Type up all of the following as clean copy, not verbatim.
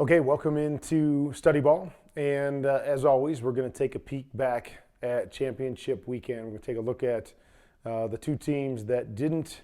Okay, welcome into Study Ball. And as always, we're going to take a peek back at championship weekend. We're going to take a look at the two teams that didn't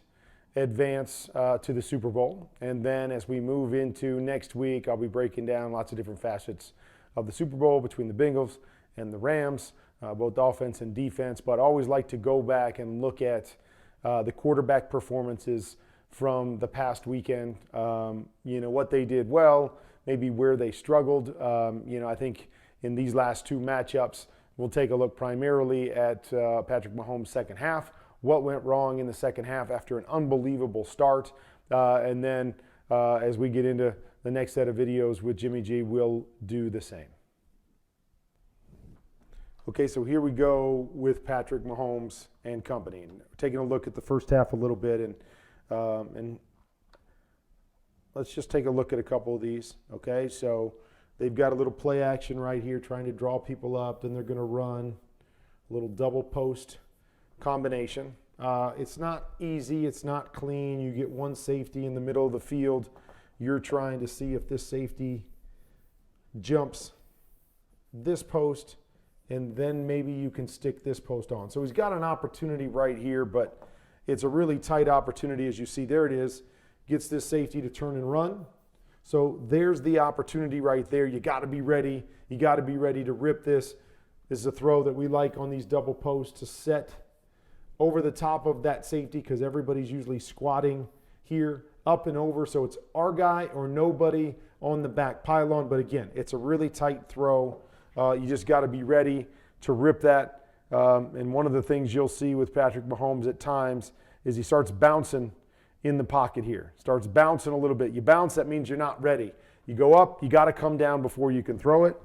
advance to the Super Bowl. And then as we move into next week, I'll be breaking down lots of different facets of the Super Bowl between the Bengals and the Rams, both offense and defense. But I always like to go back and look at the quarterback performances from the past weekend. What they did well, maybe where they struggled. I think in these last two matchups, we'll take a look primarily at Patrick Mahomes' second half, what went wrong in the second half after an unbelievable start. And then as we get into the next set of videos with Jimmy G, we'll do the same. Okay, so here we go with Patrick Mahomes and company. And taking a look at the first half a little bit, and let's just take a look at a couple of these. Okay, so they've got a little play action right here trying to draw people up. Then they're going to run a little double post combination. It's not easy. It's not clean. You get one safety in the middle of the field. You're trying to see if this safety jumps this post, and then maybe you can stick this post on. So he's got an opportunity right here, but it's a really tight opportunity. As you see, there it is. Gets this safety to turn and run. So there's the opportunity right there. You got to be ready. You got to be ready to rip this. This is a throw that we like on these double posts to set over the top of that safety because everybody's usually squatting here, up and over. So it's our guy or nobody on the back pylon. But again, it's a really tight throw. You just got to be ready to rip that. And one of the things you'll see with Patrick Mahomes at times is he starts bouncing in the pocket here. Starts bouncing a little bit. You bounce, that means you're not ready. You go up, you got to come down before you can throw it.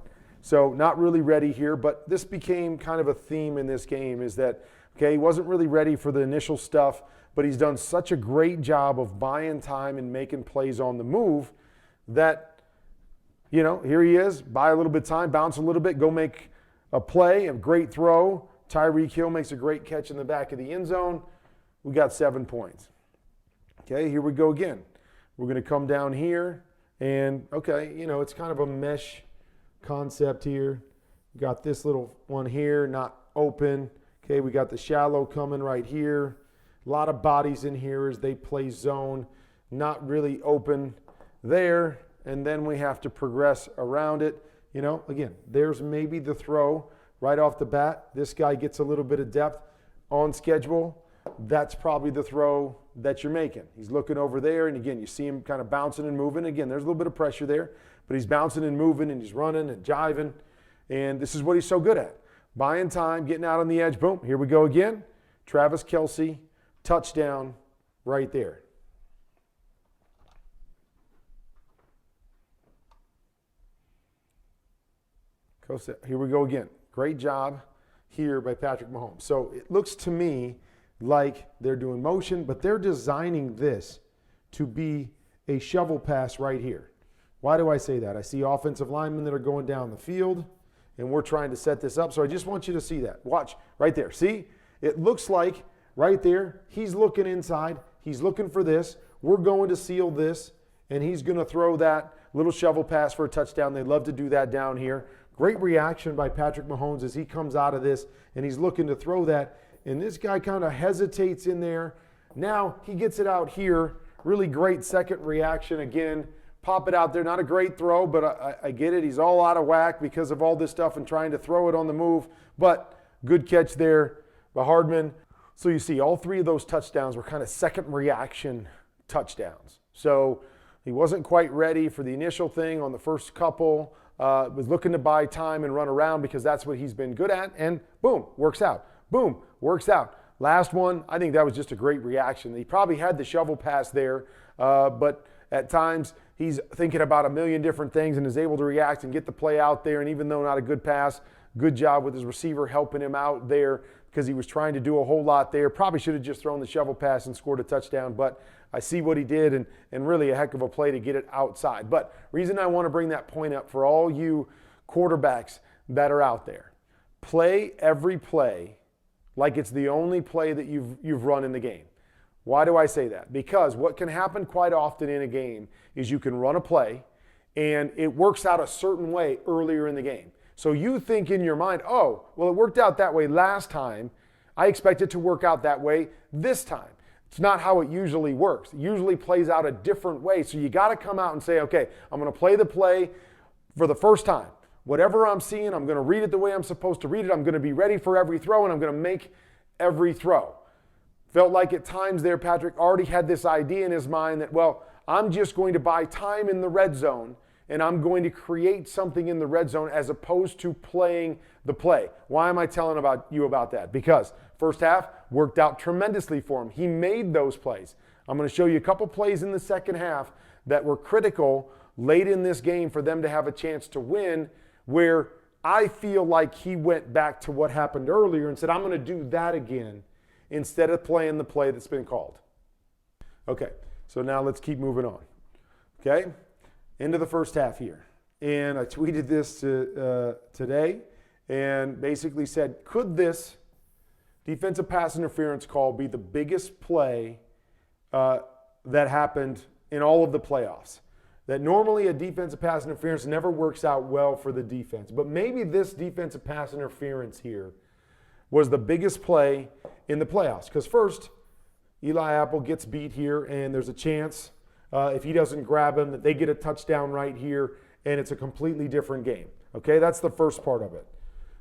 So not really ready here, but this became kind of a theme in this game is that, okay, he wasn't really ready for the initial stuff, but he's done such a great job of buying time and making plays on the move that, here he is, buy a little bit of time, bounce a little bit, go make a play, a great throw. Tyreek Hill makes a great catch in the back of the end zone. We got 7 points. Okay, here we go again. We're going to come down here and, okay, it's kind of a mesh concept here. We got this little one here, not open. Okay, we got the shallow coming right here. A lot of bodies in here as they play zone, not really open there. And then we have to progress around it. Again, there's maybe the throw right off the bat. This guy gets a little bit of depth on schedule. That's probably the throw that you're making. He's looking over there, and again, you see him kind of bouncing and moving. Again, there's a little bit of pressure there, but he's bouncing and moving, and he's running and jiving, and this is what he's so good at. Buying time, getting out on the edge. Boom, here we go again. Travis Kelce, touchdown right there. Here we go again. Great job here by Patrick Mahomes. So it looks to me like they're doing motion, but they're designing this to be a shovel pass right here. Why do I say that? I see offensive linemen that are going down the field, and we're trying to set this up. So I just want you to see that. Watch right there. See? It looks like right there, he's looking inside. He's looking for this. We're going to seal this, and he's going to throw that little shovel pass for a touchdown. They love to do that down here. Great reaction by Patrick Mahomes as he comes out of this, and he's looking to throw that. And this guy kind of hesitates in there. Now he gets it out here. Really great second reaction again. Pop it out there. Not a great throw, but I get it. He's all out of whack because of all this stuff and trying to throw it on the move. But good catch there by Hardman. So you see all three of those touchdowns were kind of second reaction touchdowns. So he wasn't quite ready for the initial thing on the first couple. Was looking to buy time and run around because that's what he's been good at. And boom, works out. Boom, works out. Last one, I think that was just a great reaction. He probably had the shovel pass there, but at times he's thinking about a million different things and is able to react and get the play out there. And even though not a good pass, good job with his receiver helping him out there because he was trying to do a whole lot there. Probably should have just thrown the shovel pass and scored a touchdown, but I see what he did and really a heck of a play to get it outside. But reason I want to bring that point up for all you quarterbacks that are out there, play every play like it's the only play that you've run in the game. Why do I say that? Because what can happen quite often in a game is you can run a play and it works out a certain way earlier in the game. So you think in your mind, oh, well, it worked out that way last time. I expect it to work out that way this time. It's not how it usually works. It usually plays out a different way. So you got to come out and say, okay, I'm going to play the play for the first time. Whatever I'm seeing, I'm going to read it the way I'm supposed to read it. I'm going to be ready for every throw, and I'm going to make every throw. Felt like at times there, Patrick already had this idea in his mind that, well, I'm just going to buy time in the red zone, and I'm going to create something in the red zone as opposed to playing the play. Why am I telling you about that? Because first half worked out tremendously for him. He made those plays. I'm going to show you a couple plays in the second half that were critical late in this game for them to have a chance to win, where I feel like he went back to what happened earlier and said, I'm going to do that again instead of playing the play that's been called. Okay, so now let's keep moving on. Okay, into the first half here. And I tweeted this today and basically said, could this defensive pass interference call be the biggest play that happened in all of the playoffs? That normally a defensive pass interference never works out well for the defense. But maybe this defensive pass interference here was the biggest play in the playoffs. Because first, Eli Apple gets beat here, and there's a chance, if he doesn't grab him, that they get a touchdown right here, and it's a completely different game. Okay, that's the first part of it.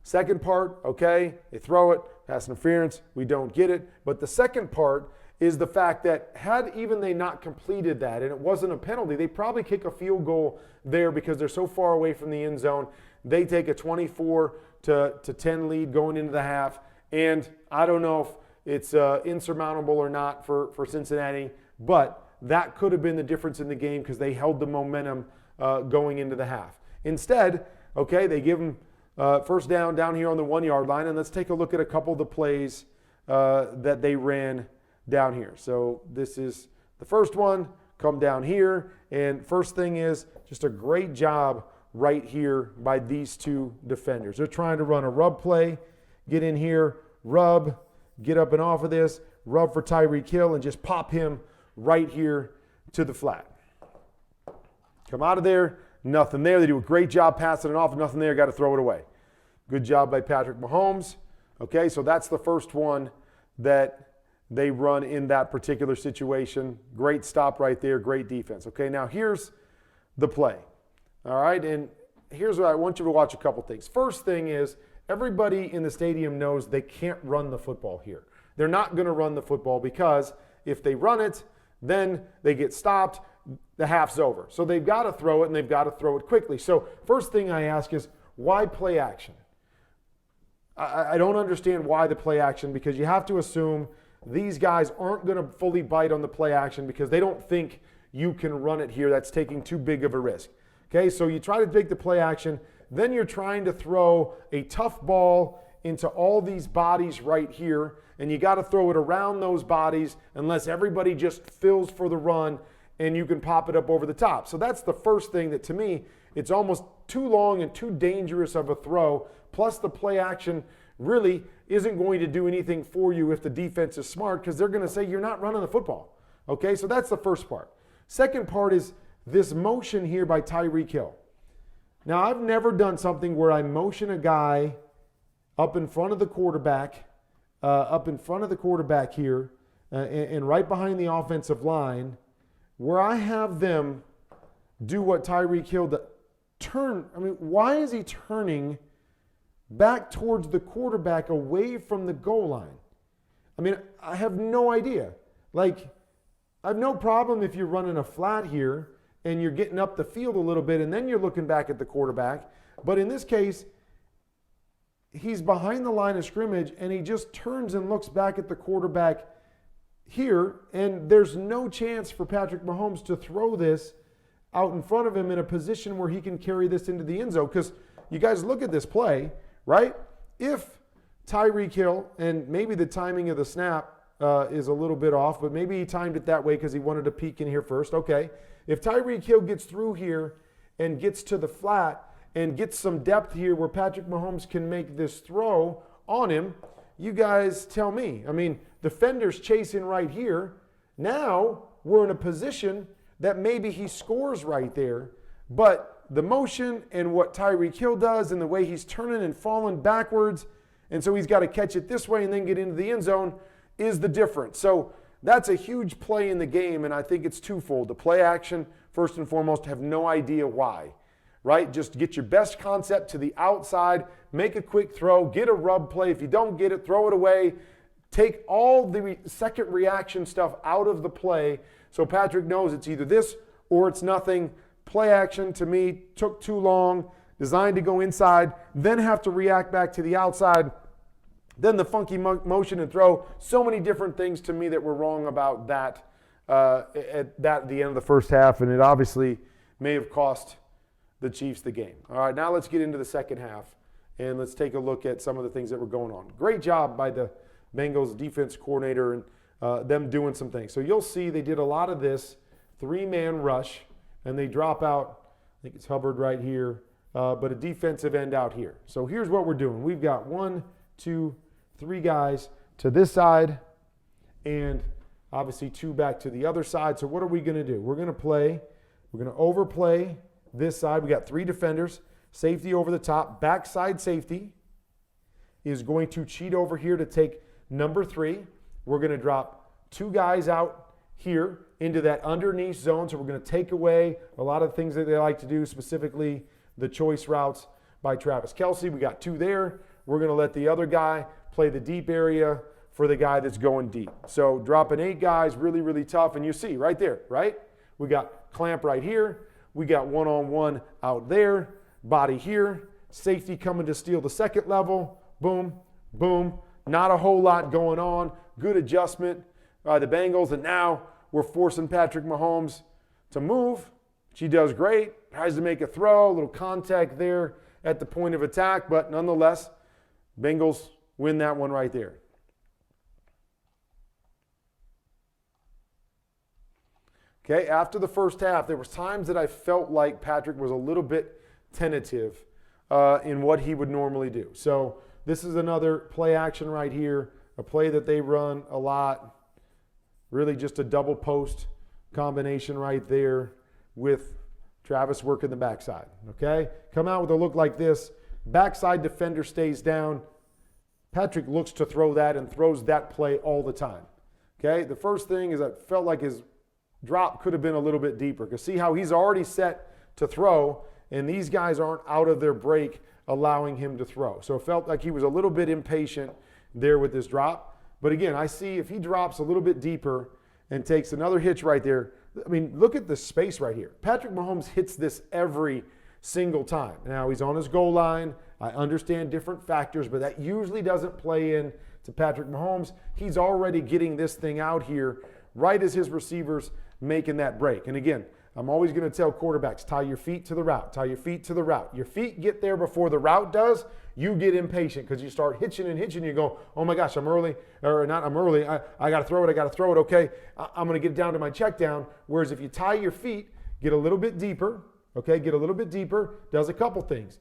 Second part, okay, they throw it, pass interference, we don't get it. But the second part is the fact that had even they not completed that and it wasn't a penalty, they probably kick a field goal there because they're so far away from the end zone. They take a 24-10 lead going into the half, and I don't know if it's insurmountable or not for Cincinnati, but that could have been the difference in the game because they held the momentum going into the half. Instead, okay, they give them first down here on the 1 yard line, and let's take a look at a couple of the plays that they ran down here. So this is the first one, come down here, and first thing is just a great job right here by these two defenders. They're trying to run a rub play, get in here, rub, get up and off of this, rub for Tyreek Hill, and just pop him right here to the flat. Come out of there, nothing there. They do a great job passing it off, nothing there, got to throw it away. Good job by Patrick Mahomes. Okay, so that's the first one that they run in that particular situation. Great stop right there, great defense. Okay, now here's the play. All right, and here's what I want you to watch a couple things. First thing is, everybody in the stadium knows they can't run the football here. They're not going to run the football because if they run it, then they get stopped, the half's over. So they've got to throw it, and they've got to throw it quickly. So first thing I ask is, why play action? I don't understand why the play action, because you have to assume these guys aren't going to fully bite on the play action because they don't think you can run it here. That's taking too big of a risk. Okay, so you try to take the play action, then you're trying to throw a tough ball into all these bodies right here, and you got to throw it around those bodies unless everybody just fills for the run and you can pop it up over the top. So that's the first thing that, to me, it's almost too long and too dangerous of a throw. Plus the play action really isn't going to do anything for you if the defense is smart, because they're going to say you're not running the football. Okay, so that's the first part. Second part is this motion here by Tyreek Hill. Now, I've never done something where I motion a guy up in front of the quarterback, here, and right behind the offensive line, where I have them do what Tyreek Hill does. Turn. I mean, why is he turning back towards the quarterback away from the goal line? I mean, I have no idea. Like, I have no problem if you're running a flat here and you're getting up the field a little bit and then you're looking back at the quarterback. But in this case, he's behind the line of scrimmage and he just turns and looks back at the quarterback here, and there's no chance for Patrick Mahomes to throw this out in front of him in a position where he can carry this into the end zone. Because you guys look at this play, right? If Tyreek Hill, and maybe the timing of the snap is a little bit off, but maybe he timed it that way because he wanted to peek in here first. Okay. If Tyreek Hill gets through here and gets to the flat and gets some depth here where Patrick Mahomes can make this throw on him, you guys tell me. I mean, defender's chasing right here. Now we're in a position that maybe he scores right there. But the motion and what Tyreek Hill does and the way he's turning and falling backwards, and so he's got to catch it this way and then get into the end zone, is the difference. So that's a huge play in the game, and I think it's twofold. The play action, first and foremost, have no idea why, right? Just get your best concept to the outside, make a quick throw, get a rub play. If you don't get it, throw it away. Take all the second reaction stuff out of the play so Patrick knows it's either this or it's nothing. Play action, to me, took too long, designed to go inside, then have to react back to the outside, then the funky motion and throw. So many different things to me that were wrong about that at the end of the first half, and it obviously may have cost the Chiefs the game. All right, now let's get into the second half, and let's take a look at some of the things that were going on. Great job by the Bengals defense coordinator and them doing some things. So you'll see they did a lot of this three-man rush, and they drop out, I think it's Hubbard right here, but a defensive end out here. So here's what we're doing. We've got 1, 2, 3 guys to this side, and obviously 2 back to the other side. So what are we going to do? We're going to overplay this side. We got 3 defenders, safety over the top, backside safety is going to cheat over here to take number 3. We're going to drop 2 guys out here into that underneath zone. So we're going to take away a lot of things that they like to do, specifically the choice routes by Travis Kelce. We got 2 there. We're going to let the other guy play the deep area for the guy that's going deep. So dropping 8 guys, really, really tough. And you see right there, right? We got clamp right here. We got one-on-one out there, body here, safety coming to steal the second level. Boom, boom. Not a whole lot going on. Good adjustment by the Bengals. And now we're forcing Patrick Mahomes to move. She does great. Tries to make a throw, a little contact there at the point of attack. But nonetheless, Bengals win that one right there. Okay, after the first half, there was times that I felt like Patrick was a little bit tentative in what he would normally do. So this is another play action right here, a play that they run a lot. Really just a double post combination right there with Travis working the backside. Okay, come out with a look like this. Backside defender stays down. Patrick looks to throw that and throws that play all the time. Okay, the first thing is I felt like his drop could have been a little bit deeper, because see how he's already set to throw, and these guys aren't out of their break allowing him to throw. So it felt like he was a little bit impatient there with this drop. But again, I see if he drops a little bit deeper and takes another hitch right there, I mean, look at the space right here. Patrick Mahomes hits this every single time. Now, he's on his goal line. I understand different factors, but that usually doesn't play in to Patrick Mahomes. He's already getting this thing out here right as his receivers making that break. And again, I'm always going to tell quarterbacks, tie your feet to the route, tie your feet to the route. Your feet get there before the route does. You get impatient because you start hitching and hitching. You go, oh my gosh, I'm early, or not I'm early. I got to throw it. Okay, I'm going to get down to my check down. Whereas if you tie your feet, get a little bit deeper, okay, does a couple things.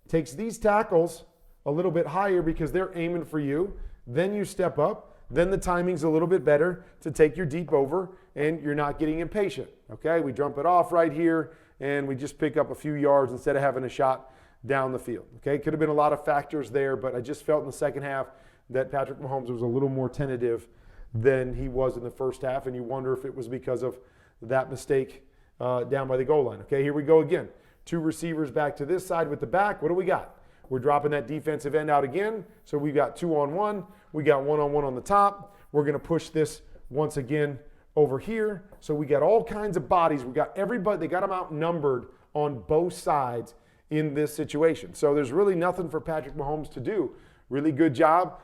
Takes these tackles a little bit higher because they're aiming for you. Then you step up. Then the timing's a little bit better to take your deep over, and you're not getting impatient. Okay, we jump it off right here, and we just pick up a few yards instead of having a shot down the field. Okay, could have been a lot of factors there, but I just felt in the second half that Patrick Mahomes was a little more tentative than he was in the first half, and you wonder if it was because of that mistake down by the goal line. Okay, here we go again. 2 receivers back to this side with the back. What do we got? We're dropping that defensive end out again. So we've got 2-on-1. We got 1-on-1 on the top. We're going to push this once again over here. So we got all kinds of bodies. We got everybody. They got them outnumbered on both sides in this situation. So there's really nothing for Patrick Mahomes to do. Really good job,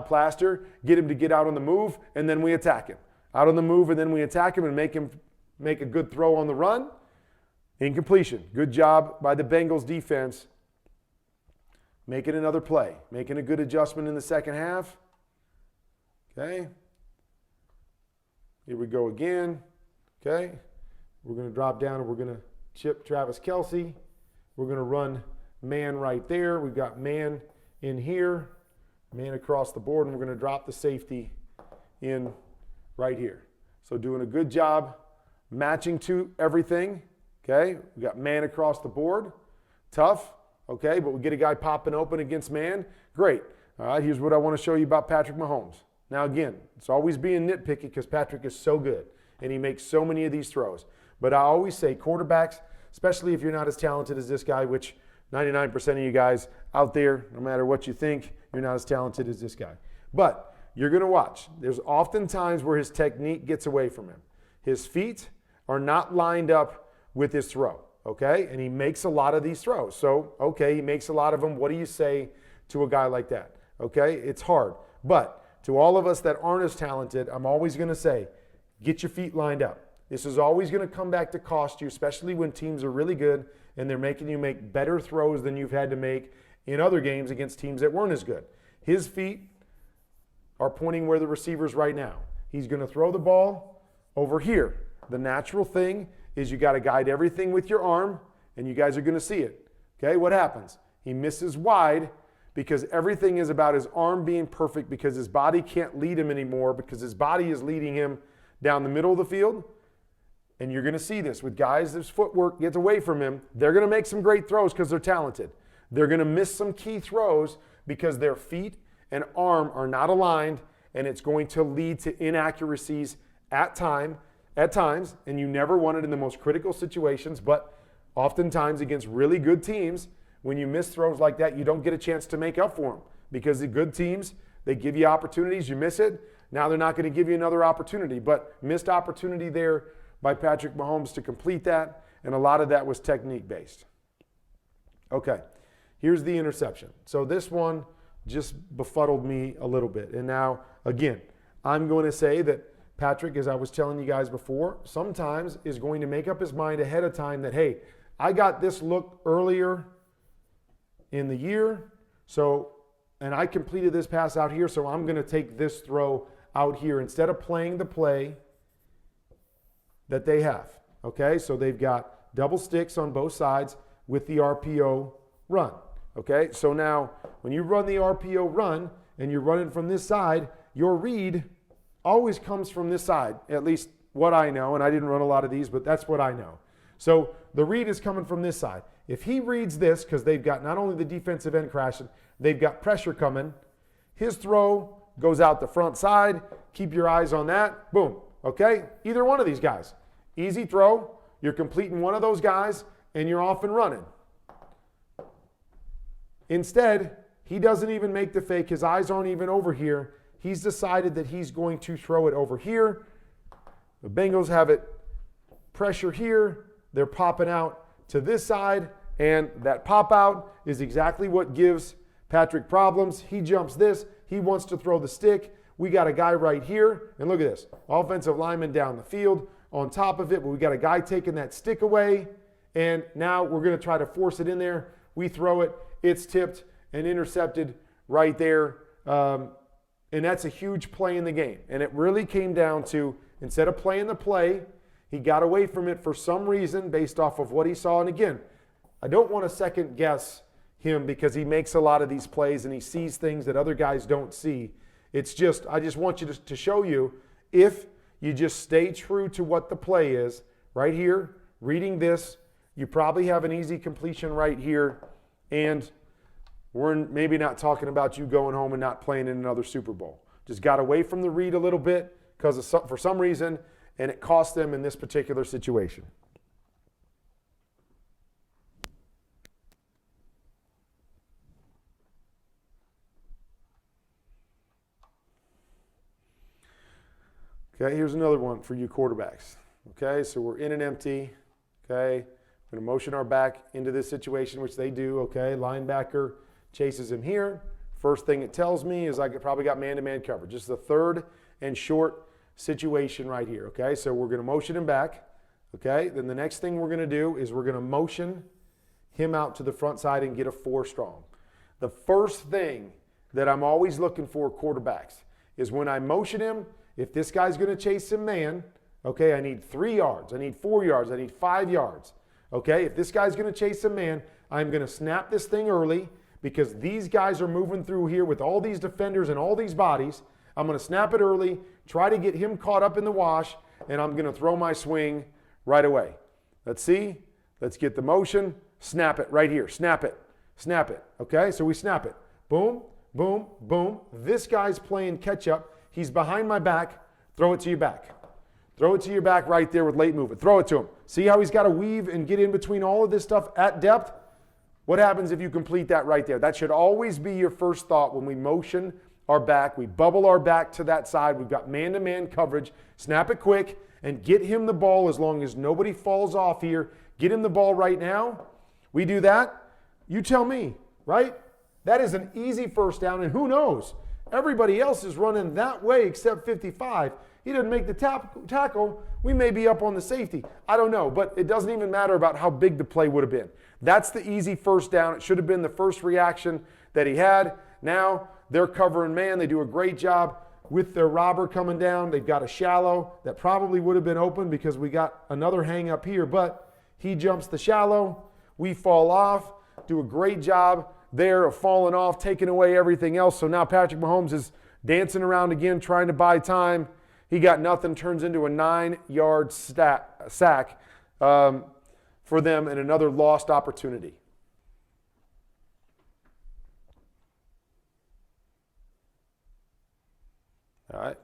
Plaster. Get him to get out on the move, and then we attack him. Out on the move, and then we attack him and make a good throw on the run. Incompletion. Good job by the Bengals defense. Making another play, making a good adjustment in the second half. Okay. Here we go again. Okay. We're going to drop down and we're going to chip Travis Kelce. We're going to run man right there. We've got man in here, man across the board, and we're going to drop the safety in right here. So doing a good job matching to everything. Okay, we got man across the board. Tough. Okay, but we get a guy popping open against man. Great. All right, here's what I want to show you about Patrick Mahomes. Now again, it's always being nitpicky because Patrick is so good and he makes so many of these throws. But I always say quarterbacks, especially if you're not as talented as this guy, which 99% of you guys out there, no matter what you think, you're not as talented as this guy. But you're going to watch. There's often times where his technique gets away from him. His feet are not lined up with his throw, okay? And he makes a lot of these throws. So, okay, he makes a lot of them. What do you say to a guy like that? Okay, it's hard. But to all of us that aren't as talented, I'm always going to say, get your feet lined up. This is always going to come back to cost you, especially when teams are really good and they're making you make better throws than you've had to make in other games against teams that weren't as good. His feet are pointing where the receiver's right now. He's going to throw the ball over here. The natural thing is you got to guide everything with your arm, and you guys are going to see it. Okay, what happens? He misses wide because everything is about his arm being perfect because his body can't lead him anymore because his body is leading him down the middle of the field. And you're going to see this with guys, there's footwork gets away from him. They're going to make some great throws because they're talented. They're going to miss some key throws because their feet and arm are not aligned, and it's going to lead to inaccuracies at times, and you never want it in the most critical situations, but oftentimes against really good teams, when you miss throws like that, you don't get a chance to make up for them because the good teams, they give you opportunities, you miss it, now they're not going to give you another opportunity, but missed opportunity there by Patrick Mahomes to complete that, and a lot of that was technique-based. Okay, here's the interception. So this one just befuddled me a little bit. And now, again, I'm going to say that Patrick, as I was telling you guys before, sometimes is going to make up his mind ahead of time that, hey, I got this look earlier in the year, and I completed this pass out here, so I'm going to take this throw out here instead of playing the play that they have. Okay, so they've got double sticks on both sides with the RPO run. Okay, so now when you run the RPO run and you're running from this side, your read always comes from this side, at least what I know, and I didn't run a lot of these, but that's what I know. So the read is coming from this side. If he reads this, because they've got not only the defensive end crashing, they've got pressure coming, his throw goes out the front side. Keep your eyes on that. Boom. Okay? Either one of these guys. Easy throw. You're completing one of those guys, and you're off and running. Instead, he doesn't even make the fake. His eyes aren't even over here. He's decided that he's going to throw it over here. The Bengals have it pressure here. They're popping out to this side, and that pop out is exactly what gives Patrick problems. He jumps this. He wants to throw the stick. We got a guy right here, and look at this. Offensive lineman down the field on top of it, but we got a guy taking that stick away, and now we're going to try to force it in there. We throw it. It's tipped and intercepted right there. And that's a huge play in the game. And it really came down to, instead of playing the play, he got away from it for some reason based off of what he saw. And again, I don't want to second guess him because he makes a lot of these plays and he sees things that other guys don't see. It's just, I just want you to show you, if you just stay true to what the play is, right here, reading this, you probably have an easy completion right here. And we're maybe not talking about you going home and not playing in another Super Bowl. Just got away from the read a little bit because for some reason, and it cost them in this particular situation. Okay, here's another one for you quarterbacks. Okay, so we're in an empty. Okay, we're going to motion our back into this situation, which they do. Okay, linebacker chases him here. First thing it tells me is I probably got man-to-man coverage. Just the third and short situation right here. Okay, so we're going to motion him back. Okay, then the next thing we're going to do is we're going to motion him out to the front side and get a 4 strong. The first thing that I'm always looking for quarterbacks is when I motion him, if this guy's going to chase him man, okay, I need 3 yards, I need 4 yards, I need 5 yards. Okay, if this guy's going to chase him man, I'm going to snap this thing early because these guys are moving through here with all these defenders and all these bodies. I'm going to snap it early, try to get him caught up in the wash, and I'm going to throw my swing right away. Let's see. Let's get the motion. Snap it right here. Snap it. Snap it. Okay, so we snap it. Boom, boom, boom. This guy's playing catch up. He's behind my back. Throw it to your back. Throw it to your back right there with late movement. Throw it to him. See how he's got to weave and get in between all of this stuff at depth? What happens if you complete that right there? That should always be your first thought when we motion our back. We bubble our back to that side. We've got man-to-man coverage. Snap it quick and get him the ball as long as nobody falls off here. Get him the ball right now. We do that. You tell me, right? That is an easy first down, and who knows? Everybody else is running that way except 55. He doesn't make the tackle. We may be up on the safety. I don't know, but it doesn't even matter about how big the play would have been. That's the easy first down. It should have been the first reaction that he had. Now they're covering man. They do a great job with their robber coming down. They've got a shallow that probably would have been open because we got another hang up here, but he jumps the shallow. We fall off. Do a great job there of falling off, taking away everything else. So now Patrick Mahomes is dancing around again, trying to buy time. He got nothing, turns into a 9-yard sack for them and another lost opportunity. All right,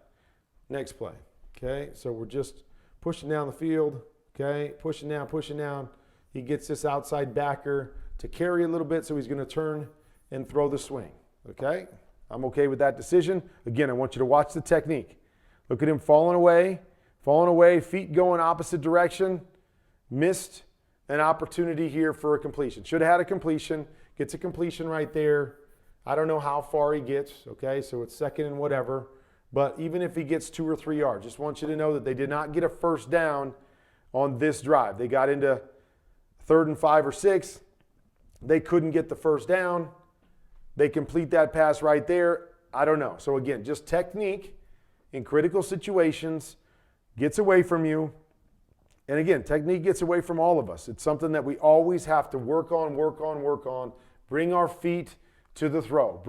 next play. Okay, so we're just pushing down the field. Okay, pushing down. He gets this outside backer to carry a little bit, so he's going to turn and throw the swing. Okay, I'm okay with that decision. Again, I want you to watch the technique. Look at him falling away, feet going opposite direction. Missed an opportunity here for a completion. Should have had a completion. Gets a completion right there. I don't know how far he gets, okay, so it's second and whatever. But even if he gets 2 or 3 yards, just want you to know that they did not get a first down on this drive. They got into 3rd and 5 or 6. They couldn't get the first down. They complete that pass right there. I don't know. So again, just technique in critical situations gets away from you. And again, technique gets away from all of us. It's something that we always have to work on. Bring our feet to the throw.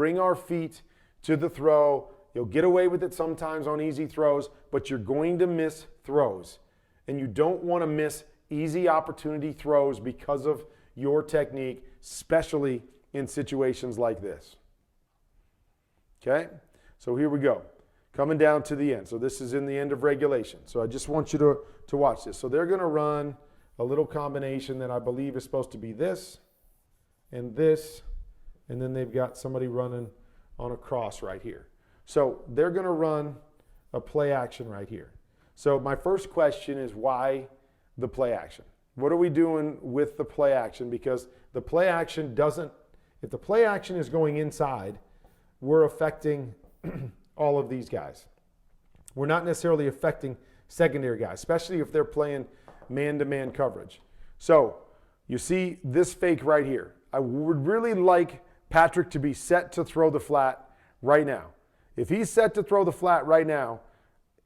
You'll get away with it sometimes on easy throws, but you're going to miss throws. And you don't want to miss easy opportunity throws because of your technique, especially in situations like this. Okay? So here we go. Coming down to the end. So this is in the end of regulation. So I just want you to watch this. So they're going to run a little combination that I believe is supposed to be this, and then they've got somebody running on a cross right here. So they're going to run a play action right here. So my first question is, why the play action? What are we doing with the play action? Because the play action doesn't, if the play action is going inside, we're affecting all of these guys. We're not necessarily affecting secondary guys, especially if they're playing man-to-man coverage. So you see this fake right here. I would really like Patrick to be set to throw the flat right now. If he's set to throw the flat right now,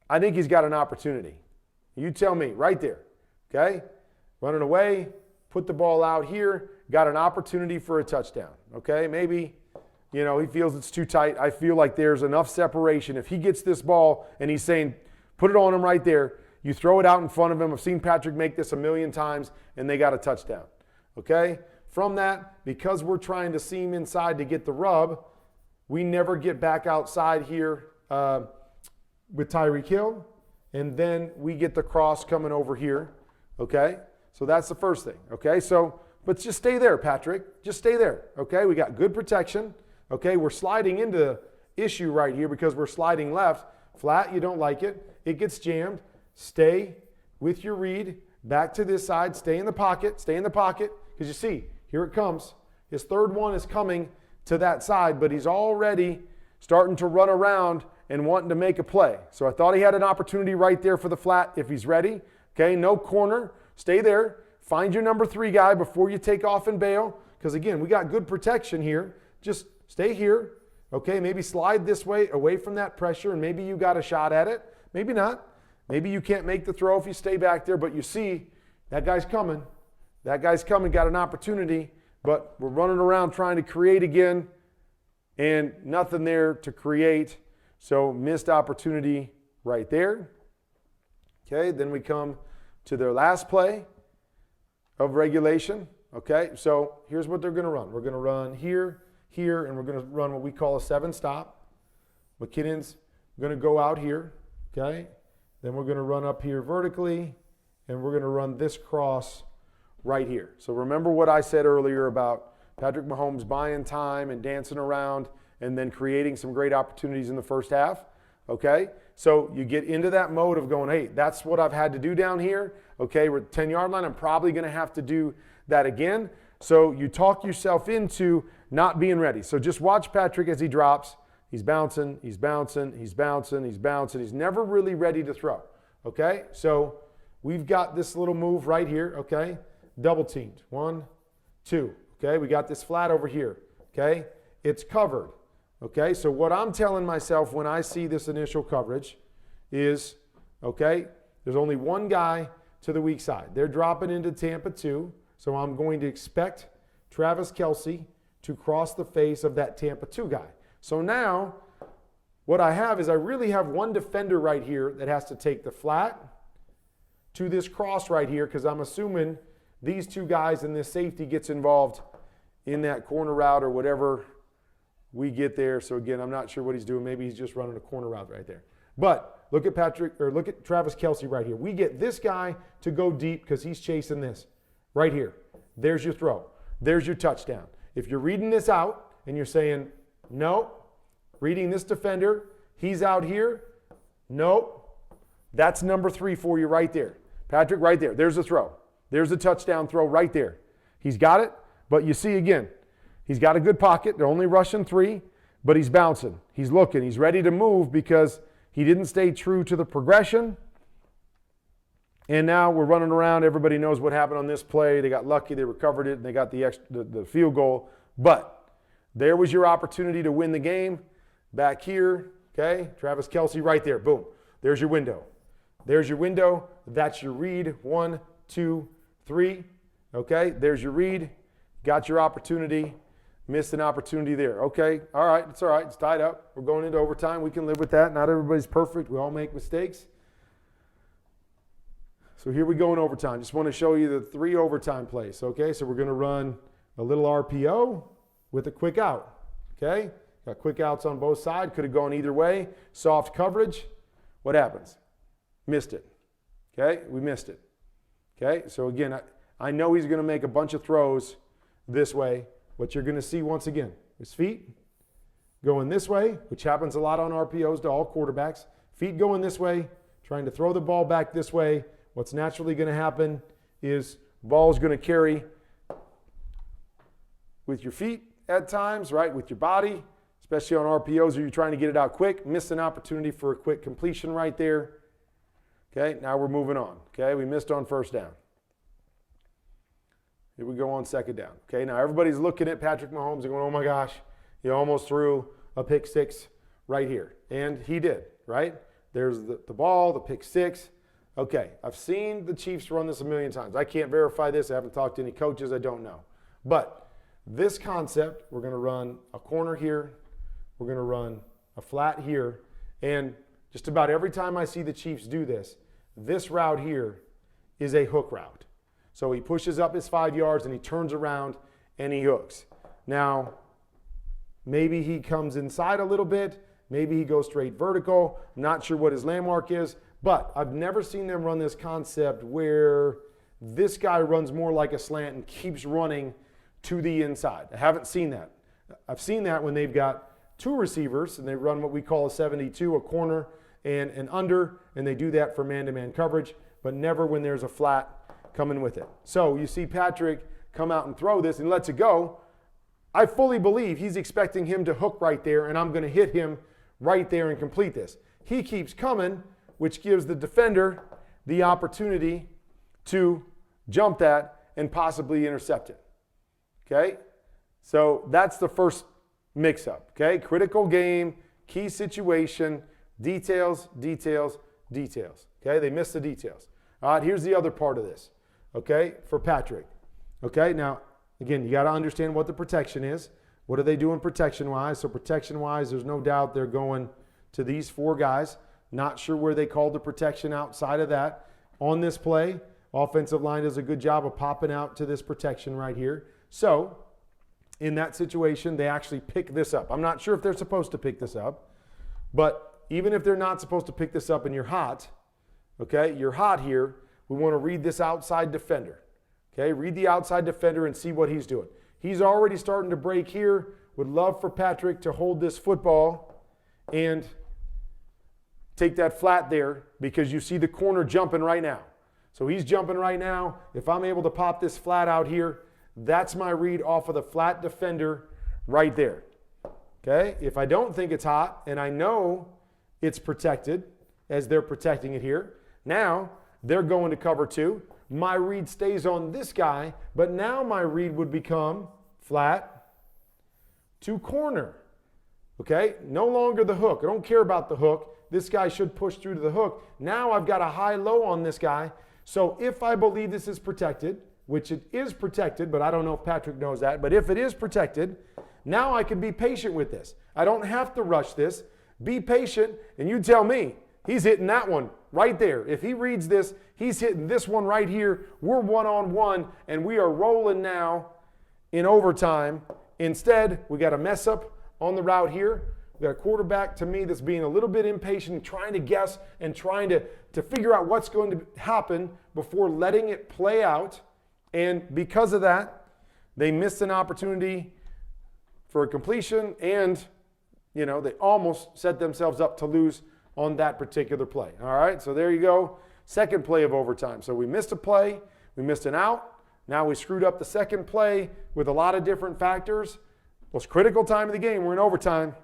I think he's got an opportunity. You tell me right there, okay? Running away, put the ball out here, got an opportunity for a touchdown, okay? Maybe, he feels it's too tight. I feel like there's enough separation. If he gets this ball and he's saying, put it on him right there, you throw it out in front of him. I've seen Patrick make this a million times, and they got a touchdown, okay? From that, because we're trying to seam inside to get the rub, we never get back outside here with Tyreek Hill, and then we get the cross coming over here, okay? So that's the first thing, okay? So, but just stay there, Patrick. Just stay there, okay? We got good protection, okay? We're sliding into issue right here because we're sliding left. Flat, you don't like it. It gets jammed. Stay with your read. Back to this side. Stay in the pocket, because you see, here it comes. His third one is coming to that side, but he's already starting to run around and wanting to make a play. So I thought he had an opportunity right there for the flat if he's ready. Okay, no corner. Stay there. Find your number 3 guy before you take off and bail, because again, we got good protection here. Just stay here. Okay, maybe slide this way away from that pressure, and maybe you got a shot at it. Maybe not. Maybe you can't make the throw if you stay back there, but you see that guy's coming. Got an opportunity. But we're running around trying to create again, and nothing there to create. So missed opportunity right there. Okay, then we come to their last play. of regulation. Okay, so here's what they're going to run. We're going to run here, here, and we're going to run what we call a 7-stop. McKinnon's going to go out here, okay? Then we're going to run up here vertically, and we're going to run this cross right here. So remember what I said earlier about Patrick Mahomes buying time and dancing around and then creating some great opportunities in the first half, okay? So you get into that mode of going, hey, that's what I've had to do down here, okay? We're at the 10-yard line. I'm probably going to have to do that again. So you talk yourself into not being ready. So just watch Patrick as he drops. He's bouncing, he's bouncing, he's bouncing, he's bouncing. He's never really ready to throw, okay? So we've got this little move right here, okay? Double teamed. 1, 2, okay? We got this flat over here, okay? It's covered, okay? So what I'm telling myself when I see this initial coverage is, okay, there's only one guy to the weak side. They're dropping into Tampa 2, so I'm going to expect Travis Kelce to cross the face of that Tampa 2 guy. So now, what I have is I really have one defender right here that has to take the flat to this cross right here because I'm assuming these two guys and this safety gets involved in that corner route or whatever we get there. So again, I'm not sure what he's doing. Maybe he's just running a corner route right there. But look at look at Travis Kelce right here. We get this guy to go deep because he's chasing this right here. There's your throw. There's your touchdown. If you're reading this out and you're saying, no, reading this defender, he's out here, no, that's number 3 for you right there. Patrick, right there. There's a throw. There's a touchdown throw right there. He's got it, but you see again, he's got a good pocket. They're only rushing 3, but he's bouncing. He's looking. He's ready to move because he didn't stay true to the progression. And now we're running around. Everybody knows what happened on this play. They got lucky. They recovered it, and they got the field goal. But there was your opportunity to win the game. Back here, okay? Travis Kelce right there. Boom. There's your window. There's your window. That's your read. 1, 2, 3. Okay? There's your read. Got your opportunity. Missed an opportunity there. Okay? All right. It's all right. It's tied up. We're going into overtime. We can live with that. Not everybody's perfect. We all make mistakes. So here we go in overtime. Just want to show you the 3 overtime plays. Okay? So we're going to run a little RPO with a quick out, okay? Got quick outs on both sides. Could have gone either way. Soft coverage. What happens? Missed it, okay? We missed it, okay? So again, I know he's going to make a bunch of throws this way. What you're going to see once again, his feet going this way, which happens a lot on RPOs to all quarterbacks. Feet going this way, trying to throw the ball back this way. What's naturally going to happen is ball's going to carry with your feet at times, right, with your body, especially on RPOs, or you're trying to get it out quick. Missed an opportunity for a quick completion right there. Okay, now we're moving on. Okay, we missed on first down. Here we go on second down. Okay, now everybody's looking at Patrick Mahomes and going, oh my gosh, he almost threw a pick 6 right here. And he did, right? There's the ball, the pick 6. Okay, I've seen the Chiefs run this a million times. I can't verify this. I haven't talked to any coaches. I don't know. But this concept, we're going to run a corner here. We're going to run a flat here. And just about every time I see the Chiefs do this, this route here is a hook route. So he pushes up his 5 yards and he turns around and he hooks. Now, maybe he comes inside a little bit. Maybe he goes straight vertical. I'm not sure what his landmark is. But I've never seen them run this concept where this guy runs more like a slant and keeps running to the inside. I haven't seen that. I've seen that when they've got 2 receivers and they run what we call a 72, a corner and an under, and they do that for man-to-man coverage, but never when there's a flat coming with it. So you see Patrick come out and throw this and lets it go. I fully believe he's expecting him to hook right there, and I'm going to hit him right there and complete this. He keeps coming, which gives the defender the opportunity to jump that and possibly intercept it. Okay, so that's the first mix-up. Okay, critical game, key situation, details, details, details. Okay, they missed the details. All right, here's the other part of this. Okay, for Patrick. Okay, now, again, you got to understand what the protection is. What are they doing protection-wise? So protection-wise, there's no doubt they're going to these 4 guys. Not sure where they called the protection outside of that on this play. Offensive line does a good job of popping out to this protection right here. So in that situation, they actually pick this up. I'm not sure if they're supposed to pick this up, but even if they're not supposed to pick this up and you're hot, okay, you're hot here, we want to read this outside defender. Okay, read the outside defender and see what he's doing. He's already starting to break here. Would love for Patrick to hold this football and take that flat there because you see the corner jumping right now. So he's jumping right now. If I'm able to pop this flat out here, that's my read off of the flat defender right there. Okay, if I don't think it's hot and I know it's protected as they're protecting it here, now they're going to cover 2. My read stays on this guy, but now my read would become flat to corner. Okay, no longer the hook. I don't care about the hook. This guy should push through to the hook. Now I've got a high-low on this guy. So if I believe this is protected, which it is protected, but I don't know if Patrick knows that, but if it is protected, now I can be patient with this. I don't have to rush this. Be patient, and you tell me, he's hitting that one right there. If he reads this, he's hitting this one right here. We're one-on-one, and we are rolling now in overtime. Instead, we got a mess up on the route here. We got a quarterback, to me, that's being a little bit impatient, trying to guess and trying to figure out what's going to happen before letting it play out. And because of that, they missed an opportunity for a completion, and, you know, they almost set themselves up to lose on that particular play. All right, so there you go. Second play of overtime. So we missed a play. We missed an out. Now we screwed up the second play with a lot of different factors. Most critical time of the game. We're in overtime.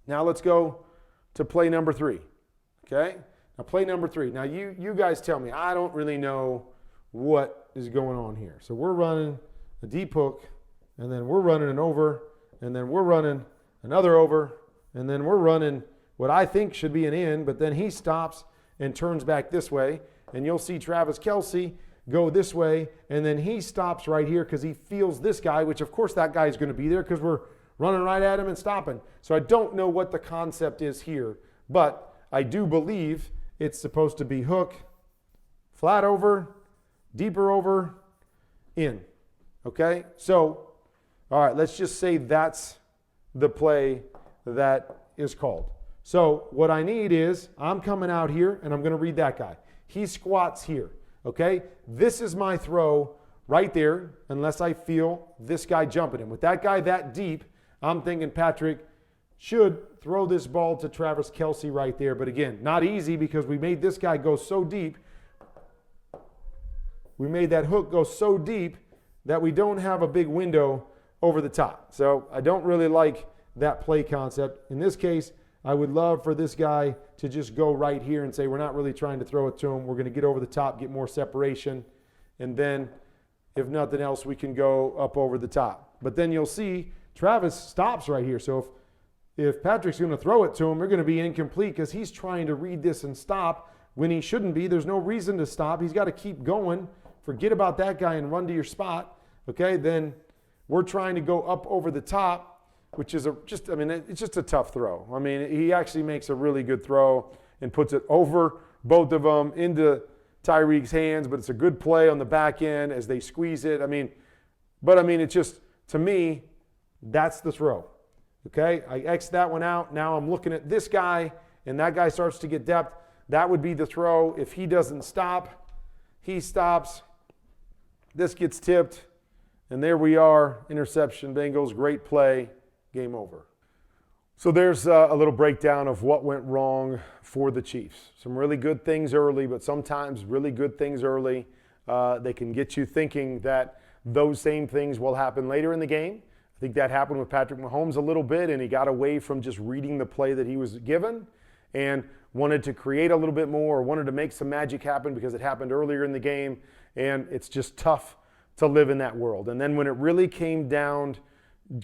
Now let's go to play number 3. Okay? Now play number 3. Now you guys tell me. I don't really know what is going on here. So we're running a deep hook, and then we're running an over, and then we're running another over, and then we're running what I think should be an in, but then he stops and turns back this way, and you'll see Travis Kelce go this way, and then he stops right here because he feels this guy, which of course that guy is going to be there because we're running right at him and stopping. So I don't know what the concept is here, but I do believe it's supposed to be hook, flat over, deeper over, in. Okay? So, all right, let's just say that's the play that is called. So what I need is I'm coming out here, and I'm going to read that guy. He squats here. Okay? This is my throw right there, unless I feel this guy jumping him. With that guy that deep, I'm thinking Patrick should throw this ball to Travis Kelce right there. But again, not easy because we made this guy go so deep. We made that hook go so deep that we don't have a big window over the top. So I don't really like that play concept. In this case, I would love for this guy to just go right here and say, we're not really trying to throw it to him. We're going to get over the top, get more separation. And then, if nothing else, we can go up over the top. But then you'll see Travis stops right here. So if Patrick's going to throw it to him, they're going to be incomplete because he's trying to read this and stop when he shouldn't be. There's no reason to stop. He's got to keep going. Forget about that guy and run to your spot. Okay, then we're trying to go up over the top, which is it's just a tough throw. I mean, he actually makes a really good throw and puts it over both of them into Tyreek's hands, but it's a good play on the back end as they squeeze it. It's just, to me, that's the throw. Okay, I X that one out. Now I'm looking at this guy, and that guy starts to get depth. That would be the throw. If he doesn't stop, he stops. This gets tipped, and there we are. Interception, Bengals, great play. Game over. So there's a little breakdown of what went wrong for the Chiefs. Some really good things early, but sometimes really good things early, they can get you thinking that those same things will happen later in the game. I think that happened with Patrick Mahomes a little bit, and he got away from just reading the play that he was given and wanted to create a little bit more, or wanted to make some magic happen because it happened earlier in the game, and it's just tough to live in that world. And then when it really came down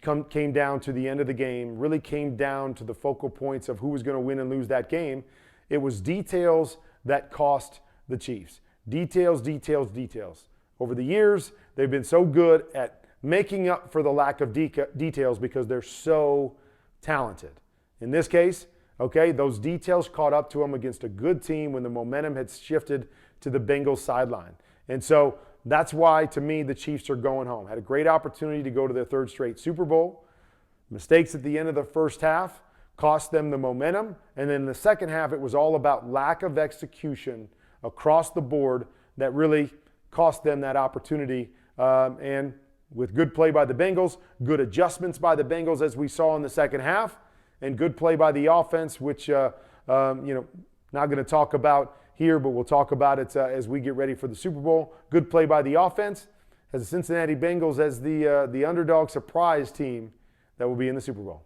to the end of the game, really came down to the focal points of who was going to win and lose that game, it was details that cost the Chiefs. Details. Over the years, they've been so good at making up for the lack of details because they're so talented. In this case, okay, those details caught up to them against a good team when the momentum had shifted to the Bengals sideline. And so that's why, to me, the Chiefs are going home. Had a great opportunity to go to their third straight Super Bowl. Mistakes at the end of the first half cost them the momentum. And then in the second half, it was all about lack of execution across the board that really cost them that opportunity. And with good play by the Bengals, good adjustments by the Bengals as we saw in the second half, and good play by the offense, which, not going to talk about here, but we'll talk about it as we get ready for the Super Bowl. Good play by the offense has the Cincinnati Bengals as the underdog surprise team that will be in the Super Bowl.